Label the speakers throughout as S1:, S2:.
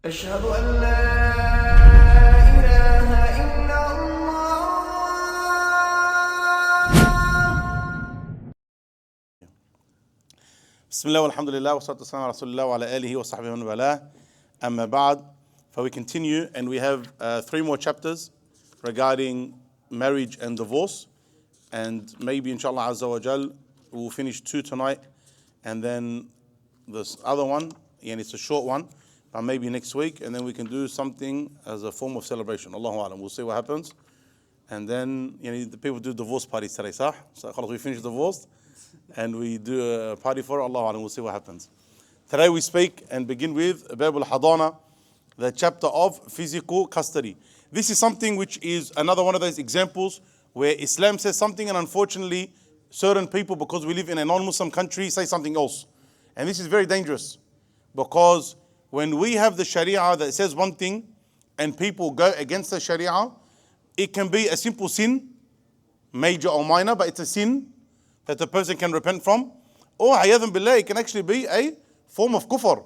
S1: أشهد أن لا إله إلا الله.
S2: بسم الله والحمد لله والصلاة والسلام على رسول الله وعلى آله وصحبه ومن والاه. أما بعد, we continue and we have 3 more chapters regarding marriage and divorce, and maybe inshallah azza wa jal we'll finish 2 tonight, and then this other one, and it's a short one, but maybe next week, and then we can do something as a form of celebration. Allahu alam, we'll see what happens. And then the people do divorce parties today, sah? So we finish divorced and we do a party for it. Allahu alam, we'll see what happens. Today we speak and begin with Bab Al-Hadaanah, the chapter of physical custody. This is something which is another one of those examples where Islam says something and unfortunately certain people, because we live in a non-Muslim country, say something else. And this is very dangerous, because when we have the Sharia that says one thing and people go against the Sharia, it can be a simple sin, major or minor, but it's a sin that the person can repent from. Or hayadhan billah, it can actually be a form of kufr.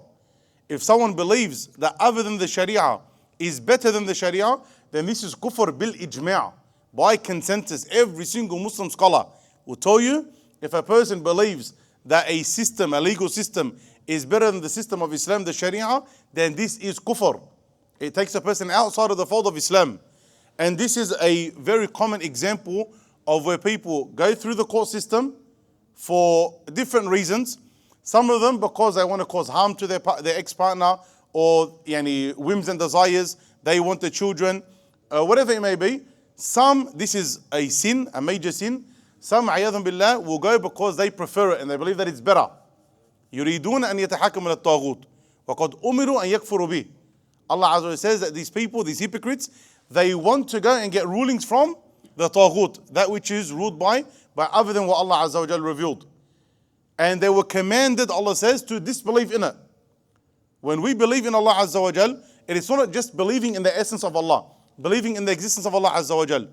S2: If someone believes that other than the Sharia is better than the Sharia, then this is kufr bil ijma'. By consensus, every single Muslim scholar will tell you, if a person believes that a system, a legal system, is better than the system of Islam, the Sharia, then this is kufr. It takes a person outside of the fold of Islam. And this is a very common example of where people go through the court system for different reasons. Some of them because they want to cause harm to their ex-partner, or whims and desires, they want the children, whatever it may be. Some, this is a sin, a major sin. Some, ayadhan billah, will go because they prefer it and they believe that it's better. يريدون أن يتحكموا إلى الطاغوت وقد أمروا أن يكفروا به. Allah Azza wa Jalla says that these people, these hypocrites, they want to go and get rulings from the taghut, that which is ruled by other than what Allah Azza wa Jalla revealed. And they were commanded, Allah says, to disbelieve in it. When we believe in Allah Azza wa Jalla, it is not just believing in the essence of Allah, believing in the existence of Allah Azza wa Jalla.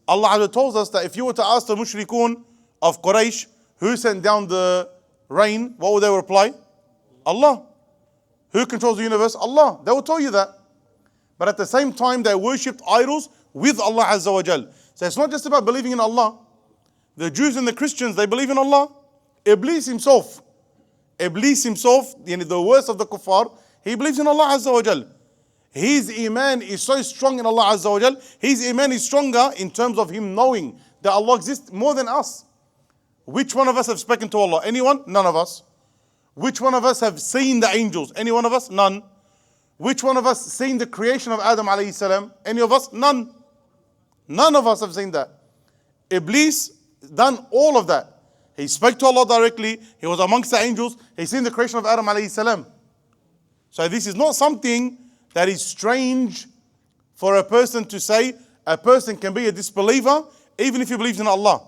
S2: Allah Azza wa Jalla tells us that if you were to ask the mushrikun of Quraysh who sent down the rain, what would they reply? Allah. Who controls the universe? Allah. They will tell you that. But at the same time, they worshipped idols with Allah Azza wa Jal. So it's not just about believing in Allah. The Jews and the Christians, they believe in Allah. Iblis himself, the worst of the kuffar, he believes in Allah Azza wa Jal. His iman is so strong in Allah Azza wa Jal. His iman is stronger in terms of him knowing that Allah exists more than us. Which one of us have spoken to Allah? Anyone? None of us. Which one of us have seen the angels? Any one of us? None. Which one of us seen the creation of Adam alayhi salam? Any of us? None. None of us have seen that. Iblis done all of that. He spoke to Allah directly. He was amongst the angels. He seen the creation of Adam alayhi salam. So this is not something that is strange for a person to say. A person can be a disbeliever even if he believes in Allah.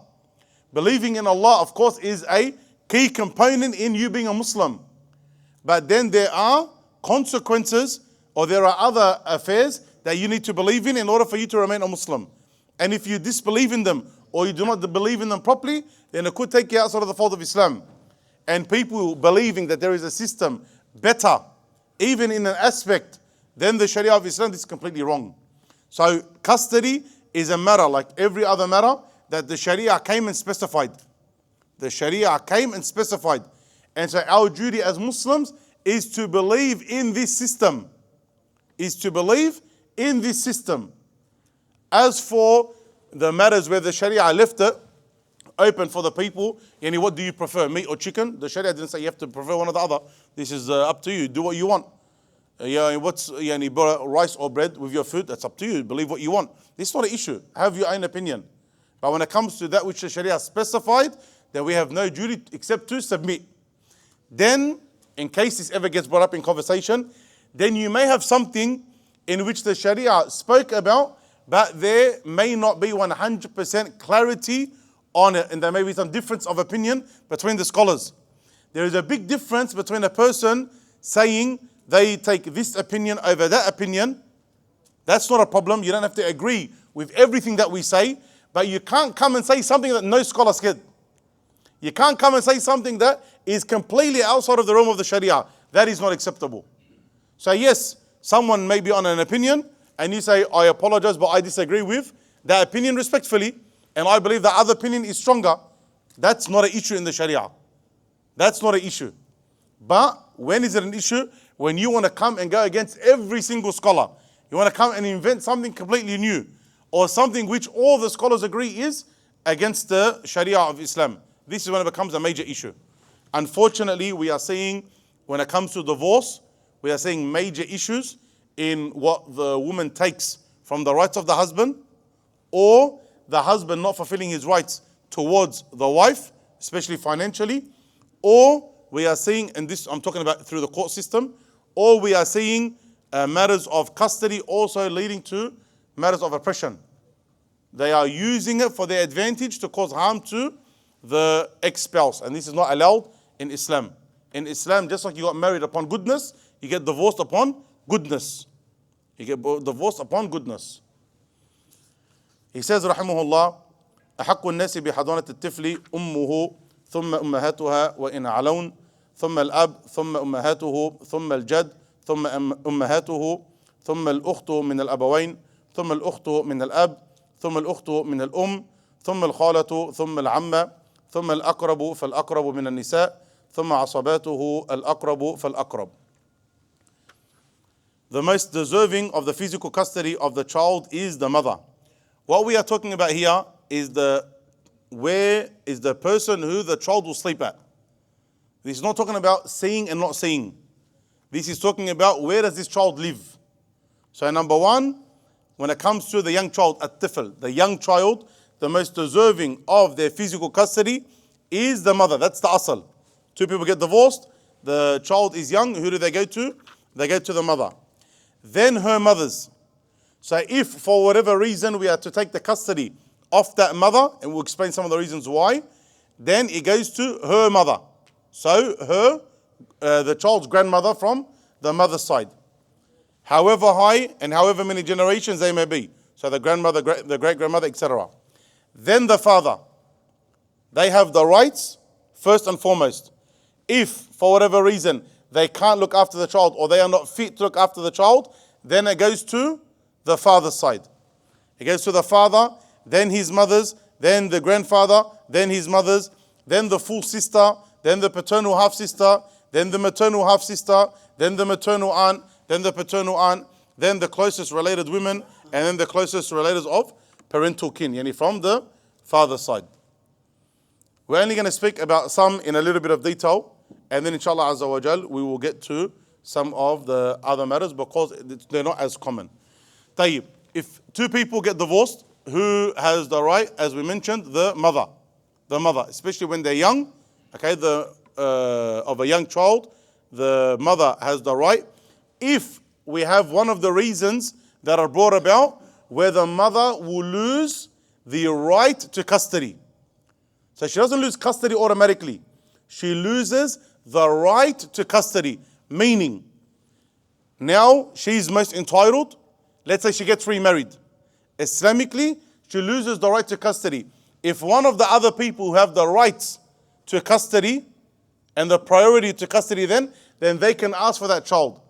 S2: Believing in Allah, of course, is a key component in you being a Muslim. But then there are consequences, or there are other affairs that you need to believe in order for you to remain a Muslim. And if you disbelieve in them, or you do not believe in them properly, then it could take you outside of the fold of Islam. And people believing that there is a system better, even in an aspect, than the Sharia of Islam, this is completely wrong. So custody is a matter like every other matter that the Sharia came and specified. The Sharia came and specified. And so our duty as Muslims is to believe in this system. As for the matters where the Sharia left it open for the people, what do you prefer, meat or chicken? The Sharia didn't say you have to prefer one or the other. This is up to you. Do what you want. What's rice or bread with your food? That's up to you. Believe what you want. This is not an issue. Have your own opinion. But when it comes to that which the Sharia specified, then we have no duty except to submit. Then, in case this ever gets brought up in conversation, then you may have something in which the Sharia spoke about, but there may not be 100% clarity on it, and there may be some difference of opinion between the scholars. There is a big difference between a person saying they take this opinion over that opinion. That's not a problem. You don't have to agree with everything that we say. But you can't come and say something that no scholar said. You can't come and say something that is completely outside of the realm of the Sharia. That is not acceptable. So yes, someone may be on an opinion and you say, I apologize, but I disagree with that opinion respectfully, and I believe the other opinion is stronger. That's not an issue in the Sharia. That's not an issue. But when is it an issue? When you want to come and go against every single scholar. You want to come and invent something completely new, or something which all the scholars agree is against the Sharia of Islam. This is when it becomes a major issue. Unfortunately, we are seeing, when it comes to divorce, we are seeing major issues in what the woman takes from the rights of the husband, or the husband not fulfilling his rights towards the wife, especially financially, or we are seeing, and this I'm talking about through the court system, or we are seeing matters of custody also leading to matters of oppression. They are using it for their advantage to cause harm to the ex-spouse, and this is not allowed in Islam. In Islam, just like you got married upon goodness, you get divorced upon goodness. You get divorced upon goodness. He says, rahimahullah, أحق الناس بحضانة الطفل أمه ثم أمهاتها وإن علون ثم الأب ثم أمهاته ثم الجد ثم أمهاته ثم الأخت من الأبوين ثم الأخت من الأب ثم الأخت من الأم ثم الخالة ثم العمة ثم الأقرب فالأقرب من النساء ثم عصباته الأقرب فالأقرب. The most deserving of the physical custody of the child is the mother. What we are talking about here is where is the person who the child will sleep at. This is not talking about seeing and not seeing. This is talking about where does this child live. So number one, when it comes to the young child, at-tifl, the young child, the most deserving of their physical custody is the mother. That's the asal. Two people get divorced, the child is young, who do they go to? They go to the mother. Then her mothers. So if for whatever reason we are to take the custody of that mother, and we'll explain some of the reasons why, then it goes to her mother. So the child's grandmother from the mother's side. However high and however many generations they may be. So the grandmother, the great-grandmother, etc. Then the father. They have the rights, first and foremost. If, for whatever reason, they can't look after the child or they are not fit to look after the child, then it goes to the father's side. It goes to the father, then his mothers, then the grandfather, then his mothers, then the full sister, then the paternal half-sister, then the maternal half-sister, then the maternal aunt, then the paternal aunt, then the closest related women, and then the closest relatives of parental kin, yani from the father's side. We're only going to speak about some in a little bit of detail, and then inshallah azza wa jal, we will get to some of the other matters because they're not as common. Tayyib, if two people get divorced, who has the right? As we mentioned, the mother. The mother, especially when they're young, okay, of a young child, the mother has the right. If we have one of the reasons that are brought about where the mother will lose the right to custody. So she doesn't lose custody automatically. She loses the right to custody. Meaning, now she's most entitled. Let's say she gets remarried. Islamically, she loses the right to custody. If one of the other people who have the rights to custody and the priority to custody then they can ask for that child.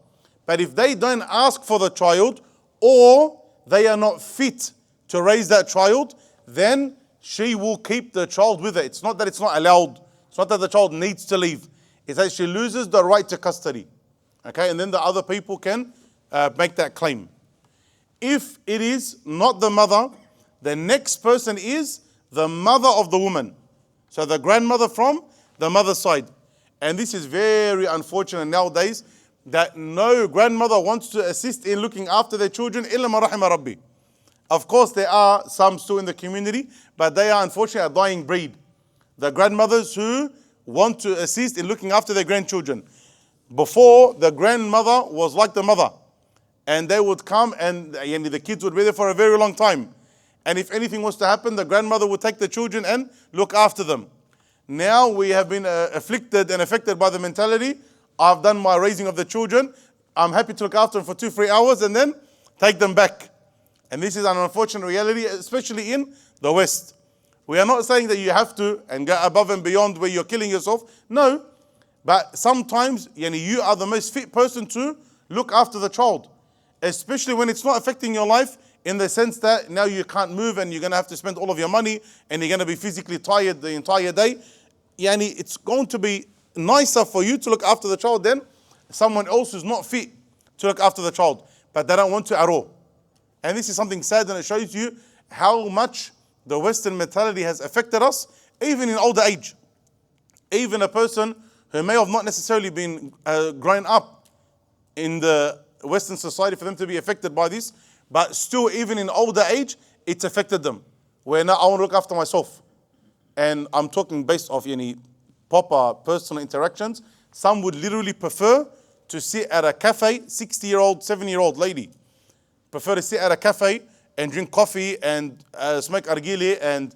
S2: But if they don't ask for the child or they are not fit to raise that child, then she will keep the child with her. It's not that it's not allowed. It's not that the child needs to leave. It's that she loses the right to custody. Okay, and then the other people can make that claim. If it is not the mother, the next person is the mother of the woman. So the grandmother from the mother's side. And this is very unfortunate nowadays that no grandmother wants to assist in looking after their children, illa ma rahima rabbi. Of course, there are some still in the community, but they are unfortunately a dying breed. The grandmothers who want to assist in looking after their grandchildren. Before, the grandmother was like the mother. And they would come and the kids would be there for a very long time. And if anything was to happen, the grandmother would take the children and look after them. Now we have been afflicted and affected by the mentality, I've done my raising of the children, I'm happy to look after them for 2-3 hours and then take them back. And this is an unfortunate reality, especially in the West. We are not saying that you have to and go above and beyond where you're killing yourself. No, but sometimes you are the most fit person to look after the child. especially when it's not affecting your life in the sense that now you can't move and you're going to have to spend all of your money and you're going to be physically tired the entire day. Yani it's going to be nicer for you to look after the child than someone else who's not fit to look after the child, but they don't want to at all. And this is something sad, and it shows you how much the Western mentality has affected us, even in older age. Even a person who may have not necessarily been grown up in the Western society for them to be affected by this, but still even in older age, it's affected them. Where now I want to look after myself. And I'm talking based off any proper personal interactions. Some would literally prefer to sit at a cafe, 60-year-old, 70-year-old lady. Prefer to sit at a cafe and drink coffee and smoke argili and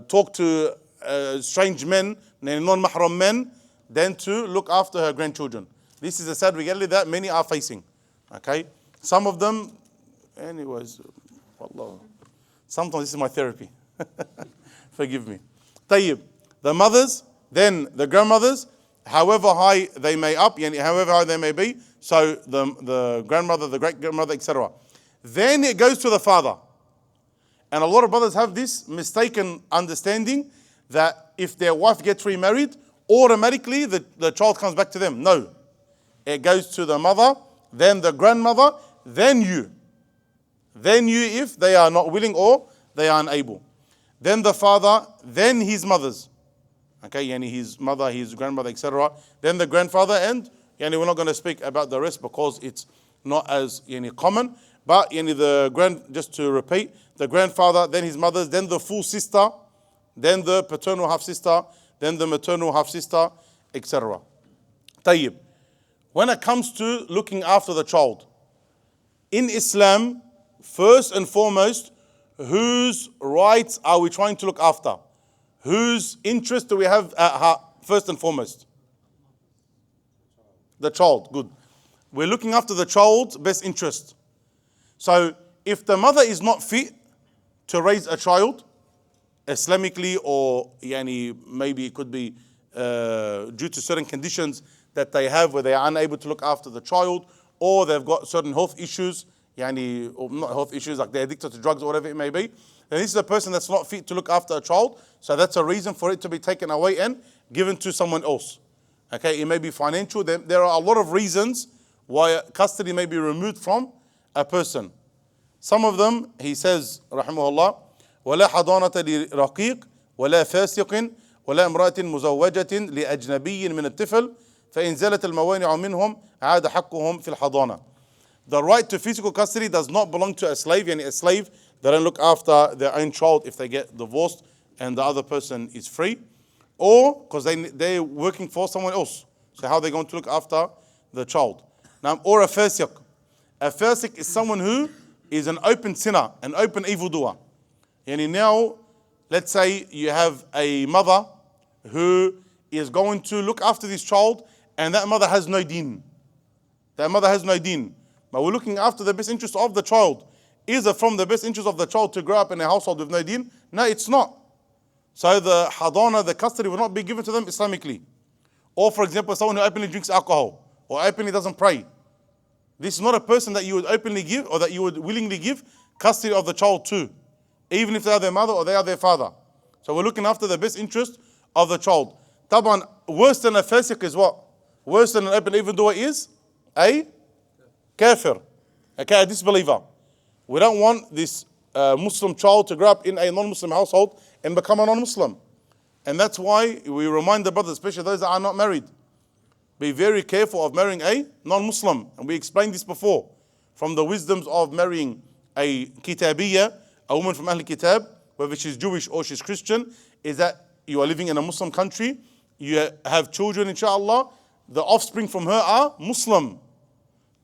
S2: talk to strange men, non-mahram men, than to look after her grandchildren. This is a sad reality that many are facing. Okay? Some of them, anyways, wallah, sometimes this is my therapy. Forgive me. Tayyib. The mothers, then the grandmothers, however high they may however high they may be, so the grandmother, the great-grandmother, etc. Then it goes to the father. And a lot of brothers have this mistaken understanding that if their wife gets remarried, automatically the child comes back to them. No. It goes to the mother, then the grandmother, then you. Then you if they are not willing or they are unable. Then the father, then his mothers. Okay, yani his mother, his grandmother, etc. Then the grandfather, and yani we're not going to speak about the rest because it's not as common. But just to repeat, the grandfather, then his mothers, then the full sister, then the paternal half sister, then the maternal half sister, etc. Tayyib. When it comes to looking after the child, in Islam, first and foremost, whose rights are we trying to look after? Whose interest do we have at heart first and foremost? The child. Good. We're looking after the child's best interest. So if the mother is not fit to raise a child, Islamically, or maybe it could be due to certain conditions that they have where they are unable to look after the child, or they've got certain health issues, or not health issues, like they're addicted to drugs or whatever it may be, then this is a person that's not fit to look after a child, so that's a reason for it to be taken away and given to someone else. Okay, it may be financial. There are a lot of reasons why custody may be removed from a person. Some of them, he says, rahimahullah, وَلَا حَضَانَةَ لِرَقِيقٍ وَلَا فَاسِقٍ وَلَا امْرَأَةٍ مُزَوَّجَةٍ لِأَجْنَبِيٍّ مِنَ الطِّفْلِ فَإِنْ زَالَتِ الْمَوَانِعُ مِنْهُمْ عَادَ حَقُّهُمْ فِي الْحَضَانَةِ. The right to physical custody does not belong to a slave. A slave, they don't look after their own child if they get divorced and the other person is free, or because they're working for someone else. So how are they going to look after the child? Now, or a fasiq. A fasiq is someone who is an open sinner, an open evildoer. And now, let's say you have a mother who is going to look after this child, and that mother has no deen. That mother has no deen. But we're looking after the best interest of the child. Is it from the best interest of the child to grow up in a household with no deen? No, it's not. So the Hadaanah, the custody, will not be given to them Islamically. Or for example, someone who openly drinks alcohol or openly doesn't pray. This is not a person that you would openly give or that you would willingly give custody of the child to, even if they are their mother or they are their father. So we're looking after the best interest of the child. Taban, worse than a fasiq is what? Worse than an open evildoer is a kafir, a disbeliever. We don't want this Muslim child to grow up in a non-Muslim household and become a non-Muslim. And that's why we remind the brothers, especially those that are not married, be very careful of marrying a non-Muslim. And we explained this before. From the wisdoms of marrying a kitabiyya, a woman from Ahl Kitab, whether she's Jewish or she's Christian, is that you are living in a Muslim country, you have children, inshallah, the offspring from her are Muslim.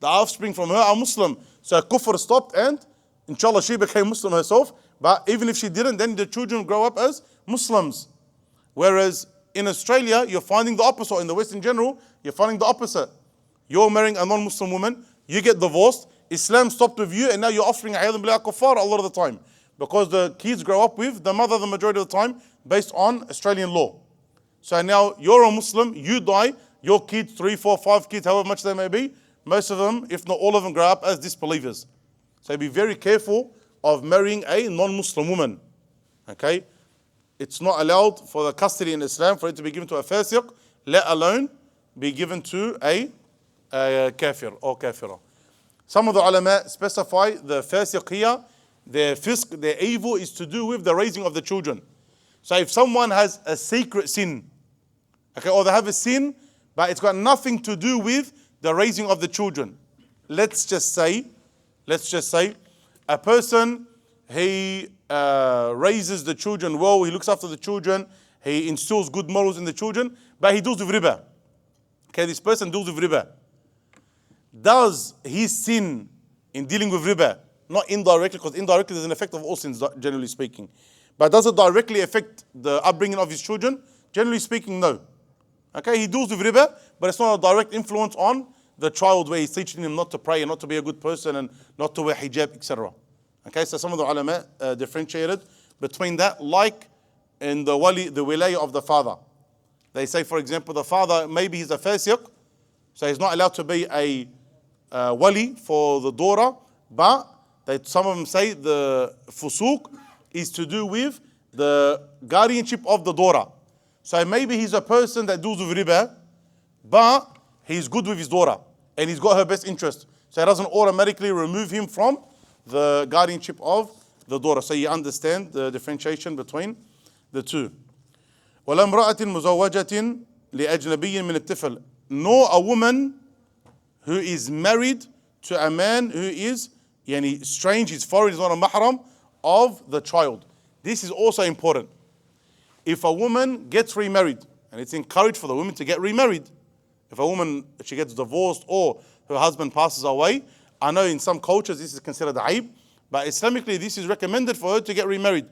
S2: The offspring from her are Muslim. So kufr stopped and inshallah she became Muslim herself. But even if she didn't, then the children grow up as Muslims. Whereas in Australia, you're finding the opposite. In the West in general, you're finding the opposite. You're marrying a non-Muslim woman, you get divorced, Islam stopped with you, and now your offspring are kuffar a lot of the time. Because the kids grow up with the mother the majority of the time based on Australian law. So now you're a Muslim, you die, your kids, 3, 4, 5 kids, however much they may be, most of them, if not all of them, grow up as disbelievers. So be very careful of marrying a non-Muslim woman. Okay? It's not allowed for the custody in Islam for it to be given to a fasiq, let alone be given to a kafir or kafira. Some of the ulama specify the fasiq here, their fisq, their evil is to do with the raising of the children. So if someone has a secret sin, okay, or they have a sin, but it's got nothing to do with the raising of the children. Let's just say, a person, he raises the children well, he looks after the children, he instills good morals in the children, but he deals with riba. Okay, this person deals with riba. Does he sin in dealing with riba? Not indirectly, because indirectly there's an effect of all sins, generally speaking. But does it directly affect the upbringing of his children? Generally speaking, no. Okay, he deals with riba, but it's not a direct influence on the child where he's teaching him not to pray and not to be a good person and not to wear hijab, etc. Okay, so some of the ulama differentiated between that, like in the wilayah of the father. They say, for example, the father, maybe he's a fasiq, so he's not allowed to be a wali for the daughter, but some of them say the fusuq is to do with the guardianship of the daughter. So maybe he's a person that deals with riba, but he's good with his daughter and he's got her best interest. So it doesn't automatically remove him from the guardianship of the daughter. So you understand the differentiation between the two. وَلَا امْرَأَةٍ مُزَوَّجَةٍ لِأَجْنَبِيٍّ مِنَ الطِّفْلِ, nor a woman who is married to a man who is strange, he's foreign, he's not a mahram of the child. This is also important. If a woman gets remarried, and it's encouraged for the woman to get remarried. If a woman, she gets divorced or her husband passes away, I know in some cultures this is considered aib, but Islamically this is recommended for her to get remarried.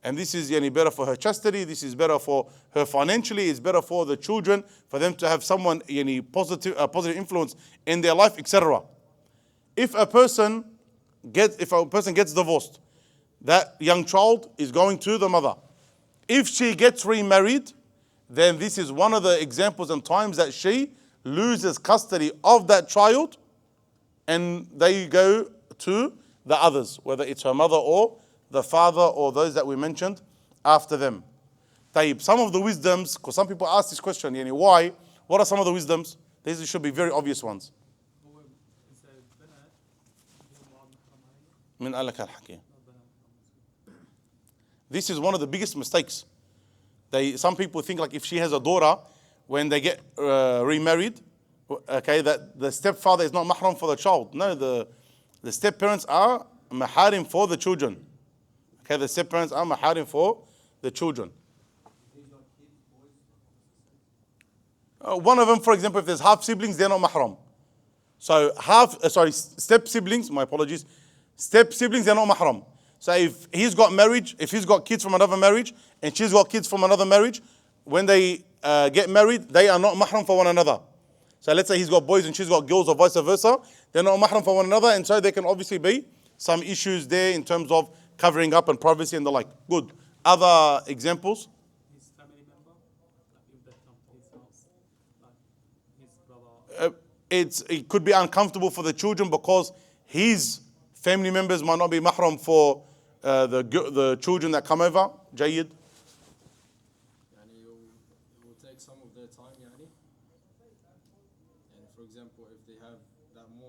S2: And this is better for her chastity, this is better for her financially, it's better for the children, for them to have someone positive influence in their life, etc. If a person gets divorced, that young child is going to the mother. If she gets remarried, then this is one of the examples and times that she loses custody of that child and they go to the others, whether it's her mother or the father or those that we mentioned after them. Tayyib, some of the wisdoms, because some people ask this question, why? What are some of the wisdoms? These should be very obvious ones. This is one of the biggest mistakes. Some people think like if she has a daughter, when they get remarried, okay, that the stepfather is not mahram for the child. No, the step parents are maharim for the children. Okay, the step parents are maharim for the children. One of them, for example, if there's half siblings, they're not mahram. So step siblings, my apologies, step siblings, they're not mahram. So if he's got marriage, if he's got kids from another marriage, and she's got kids from another marriage, when they get married, they are not mahram for one another. So let's say he's got boys and she's got girls or vice versa, they're not mahram for one another, and so there can obviously be some issues there in terms of covering up and privacy and the like. Good. Other examples?
S3: His family member, like if they come to his house, like his brother.
S2: It could be uncomfortable for the children because his family members might not be mahram for the children that come over. Jayyid.
S4: It will take some of their time, and for example, if they have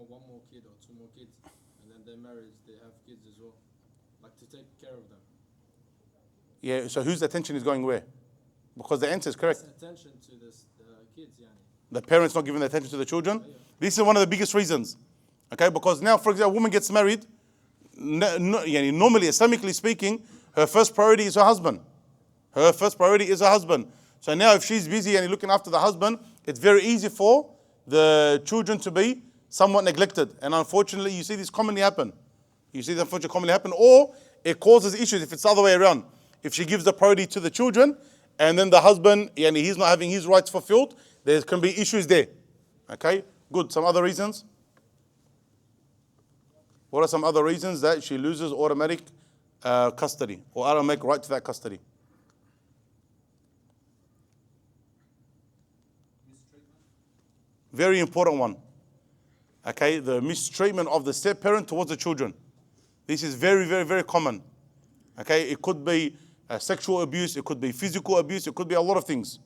S4: one more kid or two more kids, and then they're married, they have kids as well, like to take care of them.
S2: Yeah, so whose attention is going where? Because the answer is correct.
S4: Attention to the kids,
S2: The parents not giving the attention to the children. Yeah. This is one of the biggest reasons. Okay, because now, for example, a woman gets married, normally, Islamically speaking, her first priority is her husband. Her first priority is her husband. So now if she's busy and looking after the husband, it's very easy for the children to be somewhat neglected. And unfortunately, you see this commonly happen. Or it causes issues if it's the other way around. If she gives the priority to the children, and then the husband, he's not having his rights fulfilled, there can be issues there. Okay, good. Some other reasons? What are some other reasons that she loses automatic custody or automatic right to that custody? Very important one. Okay, the mistreatment of the step parent towards the children. This is very, very, very common. Okay, it could be sexual abuse, it could be physical abuse, it could be a lot of things.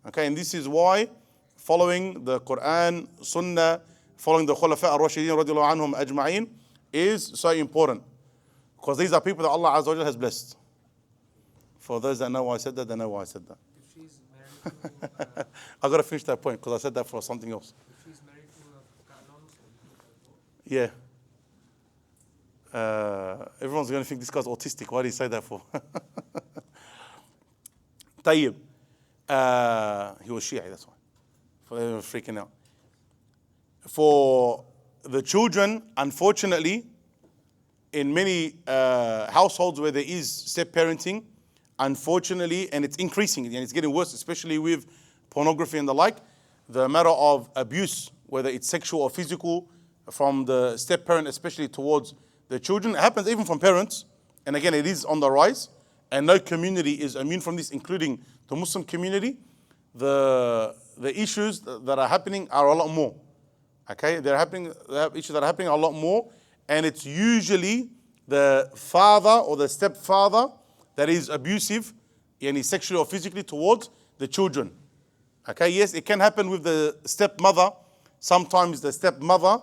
S2: Okay, and this is why following the Quran, Sunnah, following the Khulafa al-Rashidin radiallahu anhum ajma'in is so important. Because these are people that Allah Azza wa Jalla has blessed. For those that know why I said that, they know why I said that.
S3: If she's married to,
S2: I got to finish that point because I said that for something else.
S3: if she's married to a non-Muslim.
S2: Yeah. Everyone's going to think this guy's autistic. Why did he say that for? Tayyib. He was Shia, that's why. For they were freaking out. For the children, unfortunately, in many households where there is step parenting, unfortunately, and it's increasing and it's getting worse, especially with pornography and the like, the matter of abuse, whether it's sexual or physical, from the step parent, especially towards the children, it happens even from parents. And again, it is on the rise, and no community is immune from this, including the Muslim community. The issues that are happening are a lot more. Okay, the issues that are happening are a lot more, and it's usually the father or the stepfather that is abusive, yani sexually or physically, towards the children. Okay, yes, it can happen with the stepmother. Sometimes the stepmother,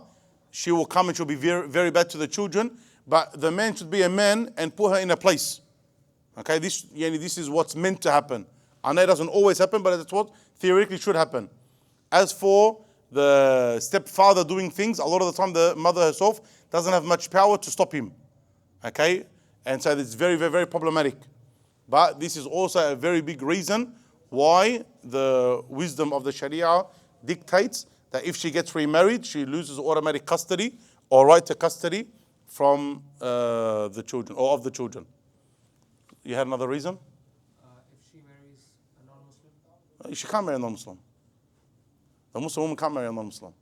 S2: she will come and she'll be very, very bad to the children, but the man should be a man and put her in a place. Okay, this is what's meant to happen. I know it doesn't always happen, but that's what theoretically should happen. As for the stepfather doing things, a lot of the time the mother herself doesn't have much power to stop him. Okay, and so it's very, very, very problematic. But this is also a very big reason why the wisdom of the Sharia dictates that if she gets remarried, she loses automatic custody or right to custody from the children or of the children. You had another reason?
S3: If she marries a non-Muslim?
S2: She can't marry a non-Muslim. The Muslim woman can't marry a non-Muslim.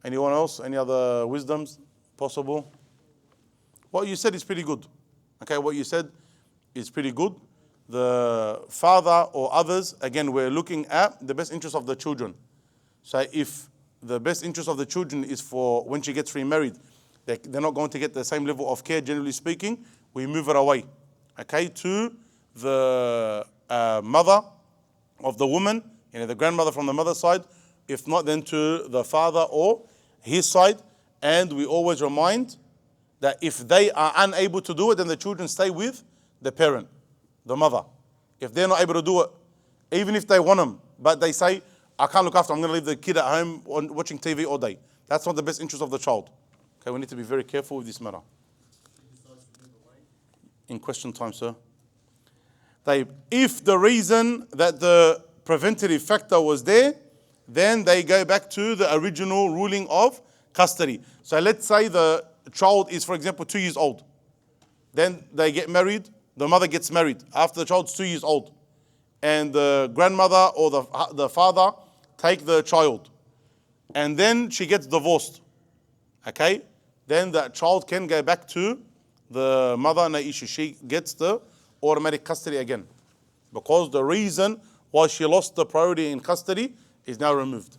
S2: Anyone else? Any other wisdoms possible? What you said is pretty good. Okay, what you said is pretty good. The father or others, again, we're looking at the best interest of the children. So if the best interest of the children is for when she gets remarried, they're not going to get the same level of care, generally speaking, we move her away, okay, to the mother of the woman, the grandmother from the mother's side. If not, then to the father or his side. And we always remind that if they are unable to do it, then the children stay with the parent, the mother. If they're not able to do it, even if they want them, but they say, I can't look after, I'm going to leave the kid at home watching TV all day. That's not the best interest of the child. Okay, we need to be very careful with this matter. In question time, sir. If the reason that the preventative factor was there, then they go back to the original ruling of custody. So let's say the child is, for example, 2 years old. Then they get married, the mother gets married after the child's 2 years old. And the grandmother or the father take the child. And then she gets divorced. Okay? Then that child can go back to the mother, no issue. She gets the automatic custody again. Because the reason why she lost the priority in custody is now removed.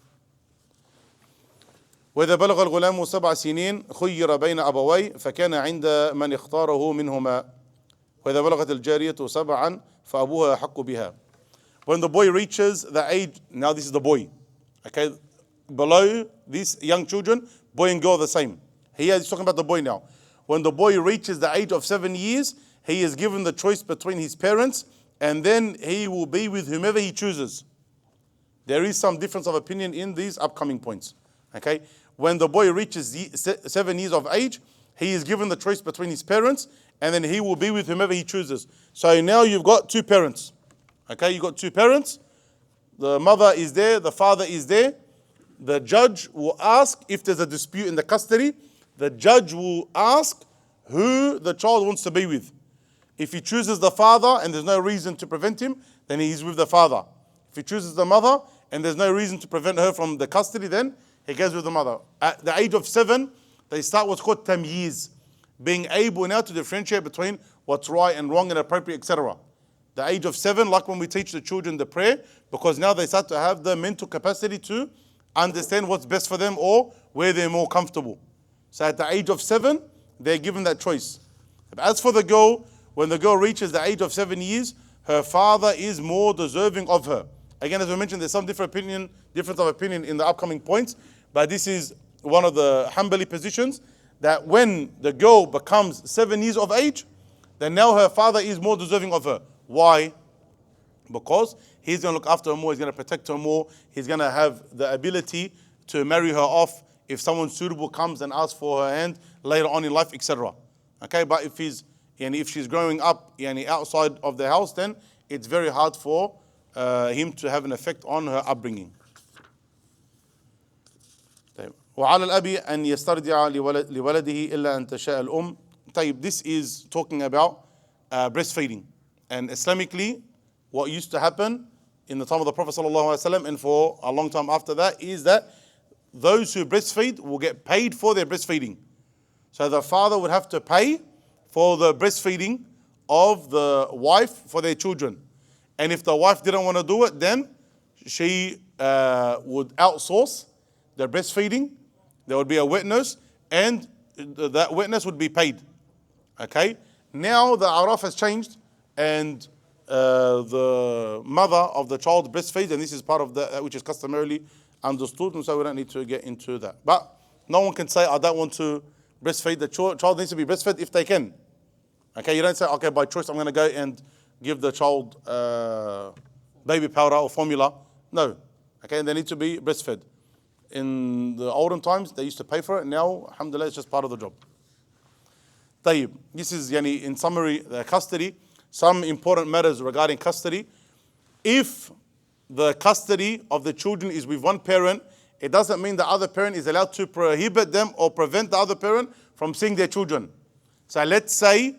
S2: وإذا بلغ الغلام 7 سنين خير بين أبويه فكان عند من اختاره منهما وإذا بلغت الجارية 7 فأبوها أحق بها. When the boy reaches the age, now this is the boy, okay, below these young children, boy and girl are the same. Here he's talking about the boy now. When the boy reaches the age of 7 years, he is given the choice between his parents, and then he will be with whomever he chooses. There is some difference of opinion in these upcoming points. Okay, when the boy reaches 7 years of age, he is given the choice between his parents, and then he will be with whomever he chooses. So now you've got two parents. Okay, you've got two parents. The mother is there, the father is there. The judge will ask if there's a dispute in the custody. The judge will ask who the child wants to be with. If he chooses the father and there's no reason to prevent him, then he's with the father. If he chooses the mother and there's no reason to prevent her from the custody, then he goes with the mother. At the age of 7, they start what's called tamyiz, being able now to differentiate between what's right and wrong and appropriate, etc. The age of 7, like when we teach the children the prayer, because now they start to have the mental capacity to understand what's best for them or where they're more comfortable. So at the age of 7, they're given that choice. As for the girl, when the girl reaches the age of 7 years, her father is more deserving of her. Again, as we mentioned, there's some difference of opinion in the upcoming points, but this is one of the Hanbali positions, that when the girl becomes 7 years of age, then now her father is more deserving of her. Why? Because he's going to look after her more, he's going to protect her more, he's going to have the ability to marry her off if someone suitable comes and asks for her hand later on in life, etc. Okay, but if she's growing up outside of the house, then it's very hard for him to have an effect on her upbringing. وعلى الأب أن يسترضع لولده إلا أن تشاء الأم. This is talking about breastfeeding. And Islamically, what used to happen in the time of the Prophet ﷺ and for a long time after that is that those who breastfeed will get paid for their breastfeeding. So the father would have to pay for the breastfeeding of the wife for their children. And if the wife didn't want to do it, then she would outsource the breastfeeding. There would be a witness, and that witness would be paid. Okay? Now the araf has changed, and the mother of the child breastfeeds, and this is part of that which is customarily understood, and so we don't need to get into that. But no one can say, I don't want to breastfeed. The child needs to be breastfed if they can. Okay, you don't say, okay, by choice I'm going to go and give the child baby powder or formula. No. Okay, they need to be breastfed. In the olden times, they used to pay for it. Now, alhamdulillah, it's just part of the job. طيب. This is, in summary, the custody. Some important matters regarding custody. If the custody of the children is with one parent, it doesn't mean the other parent is allowed to prohibit them or prevent the other parent from seeing their children. So let's say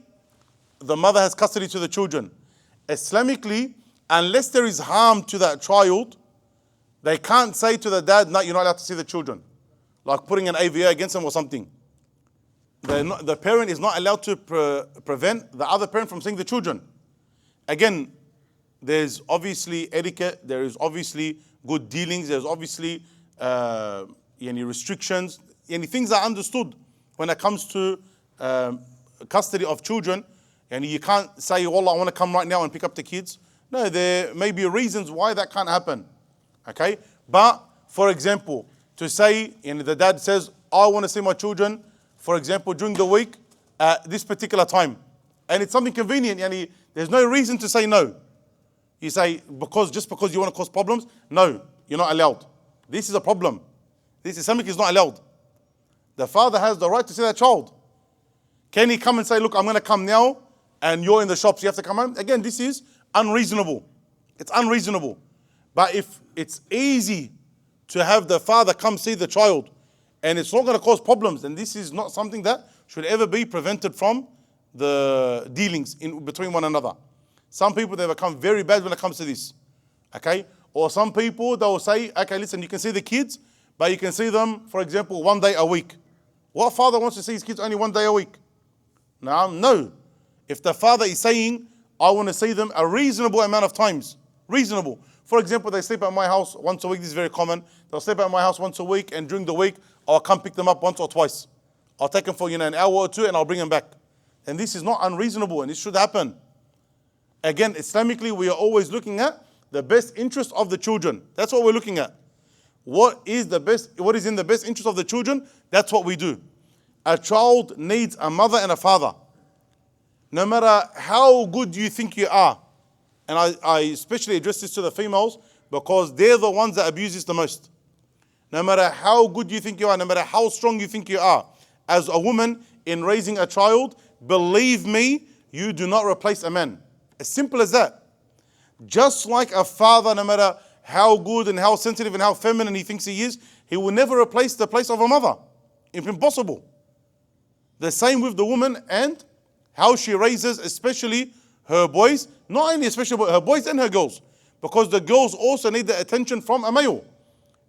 S2: the mother has custody to the children. Islamically, unless there is harm to that child, they can't say to the dad, no, you're not allowed to see the children. Like putting an AVA against them or something. The parent is not allowed to prevent the other parent from seeing the children. Again, there's obviously etiquette, there is obviously good dealings, there's obviously restrictions, things are understood when it comes to custody of children. And you can't say, well, I want to come right now and pick up the kids. No, there may be reasons why that can't happen. Okay? But, for example, to say, the dad says, I want to see my children, for example, during the week at this particular time. And it's something convenient. There's no reason to say no. You say, just because you want to cause problems? No, you're not allowed. This is a problem. This Islamic is not allowed. The father has the right to see that child. Can he come and say, look, I'm going to come now, and you're in the shops, you have to come home? Again, this is unreasonable. It's unreasonable. But if it's easy to have the father come see the child, and it's not going to cause problems, then this is not something that should ever be prevented from the dealings between one another. Some people, they become very bad when it comes to this. Okay? Or some people, they will say, okay, listen, you can see the kids, but you can see them, for example, 1 day a week. What father wants to see his kids only 1 day a week? No. If the father is saying, I want to see them a reasonable amount of times. Reasonable. For example, they sleep at my house once a week. This is very common. They'll sleep at my house once a week, and during the week, I'll come pick them up once or twice. I'll take them for an hour or two, and I'll bring them back. And this is not unreasonable, and it should happen. Again, Islamically, we are always looking at the best interest of the children. That's what we're looking at. What is in the best interest of the children? That's what we do. A child needs a mother and a father. No matter how good you think you are, and I especially address this to the females because they're the ones that abuse this the most. No matter how good you think you are, no matter how strong you think you are, as a woman in raising a child, believe me, you do not replace a man. As simple as that. Just like a father, no matter how good and how sensitive and how feminine he thinks he is, he will never replace the place of a mother. It's impossible. The same with the woman and how she raises, especially her boys, not only especially but her boys and her girls, because the girls also need the attention from a male.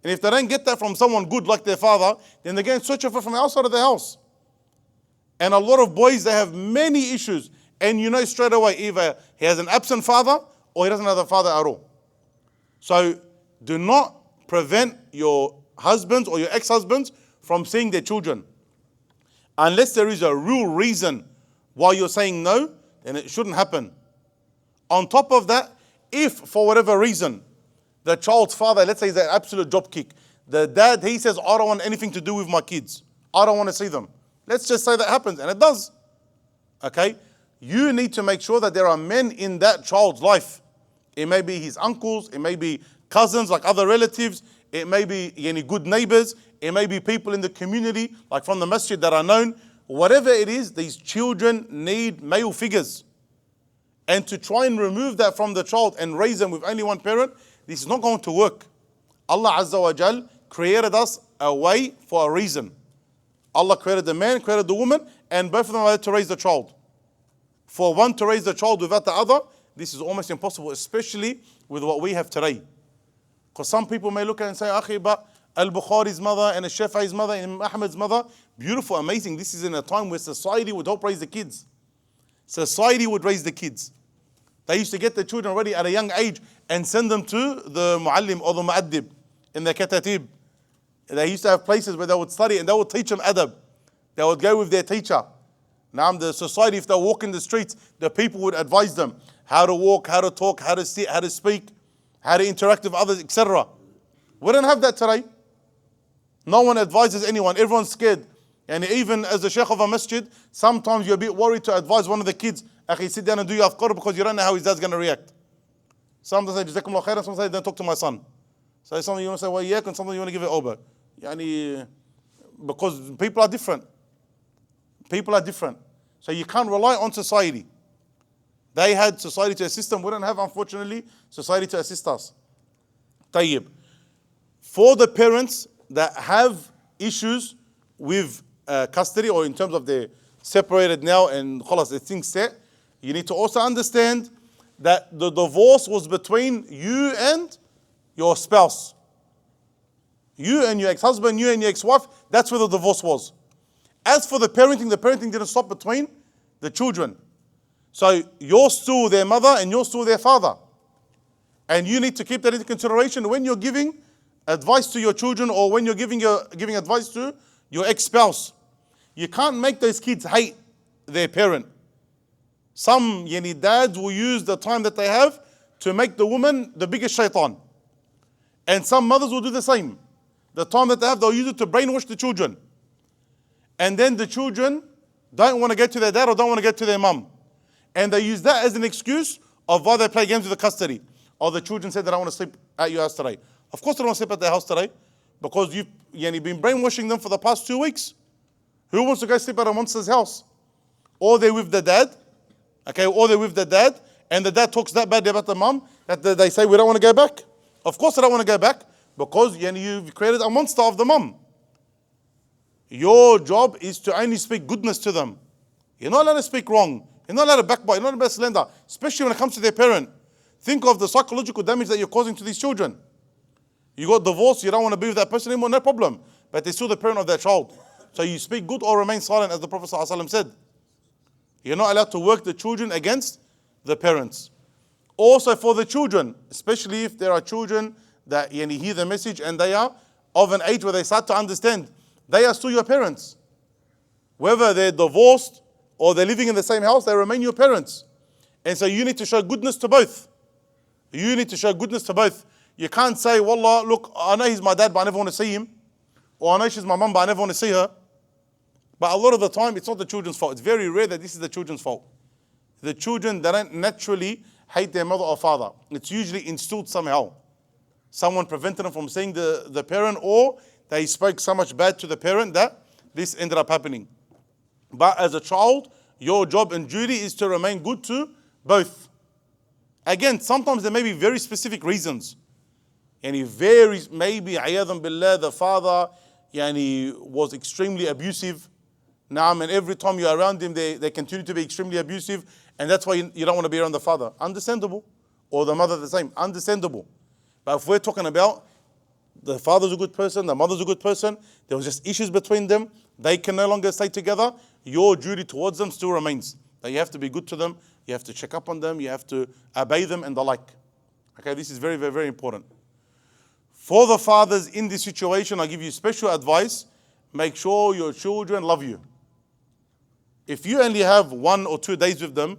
S2: And if they don't get that from someone good like their father, then they get searching for from outside of the house. And a lot of boys, they have many issues, and straight away either he has an absent father or he doesn't have a father at all. So do not prevent your husbands or your ex-husbands from seeing their children. Unless there is a real reason why you're saying no, then it shouldn't happen. On top of that, if for whatever reason, the child's father, let's say, is an absolute job kick. The dad, he says, I don't want anything to do with my kids. I don't want to see them. Let's just say that happens, and it does. Okay? You need to make sure that there are men in that child's life. It may be his uncles, it may be cousins like other relatives, it may be any good neighbors, it may be people in the community, like from the masjid that are known. Whatever it is, these children need male figures. And to try and remove that from the child and raise them with only one parent, this is not going to work. Allah Azza wa Jal created us a way for a reason. Allah created the man, created the woman, and both of them are allowed to raise the child. For one to raise the child without the other, this is almost impossible, especially with what we have today. Because some people may look at it and say, Akhi, but Al-Bukhari's mother and Al-Shafi'i's mother and Imam Ahmad's mother, beautiful, amazing. This is in a time where society would help raise the kids. Society would raise the kids. They used to get the children ready at a young age and send them to the muallim or the mu'addib in the katatib. They used to have places where they would study and they would teach them adab. They would go with their teacher. Now the society, if they walk in the streets, the people would advise them how to walk, how to talk, how to sit, how to speak, how to interact with others, etc. We don't have that today. No one advises anyone. Everyone's scared. And even as a sheikh of a masjid, sometimes you're a bit worried to advise one of the kids, Akhi, sit down and do your afkar, because you don't know how his dad's going to react. Some say, Jazakumullah khairan, some say, don't talk to my son. So something you want to say, well, yeah, and something you want to give it over. Because people are different. People are different. So you can't rely on society. They had society to assist them. We don't have, unfortunately, society to assist us. Tayyib. For the parents that have issues with custody, or in terms of they're separated now and khalas, the thing's set, you need to also understand that the divorce was between you and your spouse. You and your ex-husband, you and your ex-wife, that's where the divorce was. As for the parenting didn't stop between the children. So you're still their mother and you're still their father. And you need to keep that into consideration when you're giving advice to your children, or when you're giving advice to your ex-spouse. You can't make those kids hate their parent. Some dads will use the time that they have to make the woman the biggest shaitan. And some mothers will do the same. The time that they have, they'll use it to brainwash the children. And then the children don't want to get to their dad or don't want to get to their mum. And they use that as an excuse of why they play games with the custody. Or the children said that I want to sleep at your house today. Of course they don't want to sleep at their house today, because you've been brainwashing them for the past 2 weeks. Who wants to go sleep at a monster's house? Or they're with the dad, and the dad talks that bad about the mum that they say, we don't want to go back. Of course they don't want to go back, because you've created a monster of the mum. Your job is to only speak goodness to them. You're not allowed to speak wrong. You're not allowed to backbite. You're not allowed to slander, especially when it comes to their parent. Think of the psychological damage that you're causing to these children. You got divorced, you don't want to be with that person anymore, no problem. But they're still the parent of their child. So you speak good or remain silent, as the Prophet ﷺ said. You're not allowed to work the children against the parents. Also for the children, especially if there are children that hear the message and they are of an age where they start to understand, they are still your parents. Whether they're divorced or they're living in the same house, they remain your parents. And so you need to show goodness to both. You need to show goodness to both. You can't say, Wallah, look, I know he's my dad, but I never want to see him. Or I know she's my mum, but I never want to see her. But a lot of the time, it's not the children's fault. It's very rare that this is the children's fault. The children, they don't naturally hate their mother or father. It's usually instilled somehow. Someone prevented them from seeing the parent, or they spoke so much bad to the parent that this ended up happening. But as a child, your job and duty is to remain good to both. Again, sometimes there may be very specific reasons. And he varies, maybe, ayadhan billah, the father was extremely abusive. And every time you're around him, they continue to be extremely abusive. And that's why you don't want to be around the father. Understandable. Or the mother the same. Understandable. But if we're talking about the father's a good person, the mother's a good person, there was just issues between them, they can no longer stay together, your duty towards them still remains. That you have to be good to them, you have to check up on them, you have to obey them and the like. Okay, this is very, very, very important. For the fathers in this situation, I give you special advice. Make sure your children love you. If you only have 1 or 2 days with them,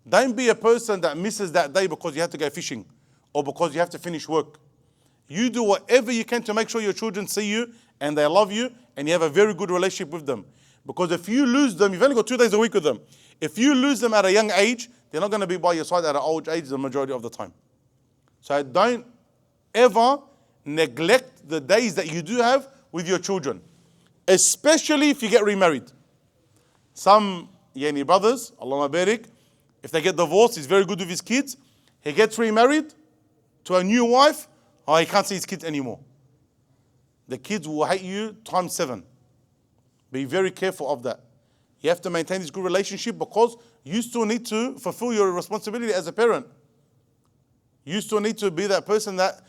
S2: don't be a person that misses that day because you have to go fishing or because you have to finish work. You do whatever you can to make sure your children see you and they love you and you have a very good relationship with them. Because if you lose them, you've only got 2 days a week with them. If you lose them at a young age, they're not going to be by your side at an old age the majority of the time. So don't ever neglect the days that you do have with your children, especially if you get remarried. Some Yani brothers, Allahumma barik, if they get divorced, he's very good with his kids. He gets remarried to a new wife, he can't see his kids anymore. The kids will hate you times 7. Be very careful of that. You have to maintain this good relationship because you still need to fulfill your responsibility as a parent. You still need to be that person that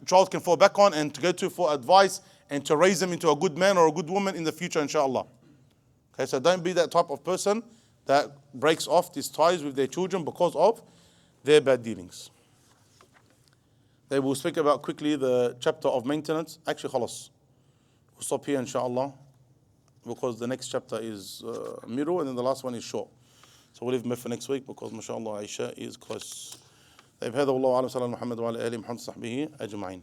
S2: child can fall back on and to go to for advice and to raise them into a good man or a good woman in the future, inshallah. Okay, so don't be that type of person that breaks off these ties with their children because of their bad dealings. They will speak about quickly the chapter of maintenance. Actually, khalas. We'll stop here, inshallah, because the next chapter is middle and then the last one is short. So we'll leave them for next week because, mashallah, Aisha is close. طيب هذا والله أعلم. صلى الله على محمد وعلى آله محمد صحبه أجمعين.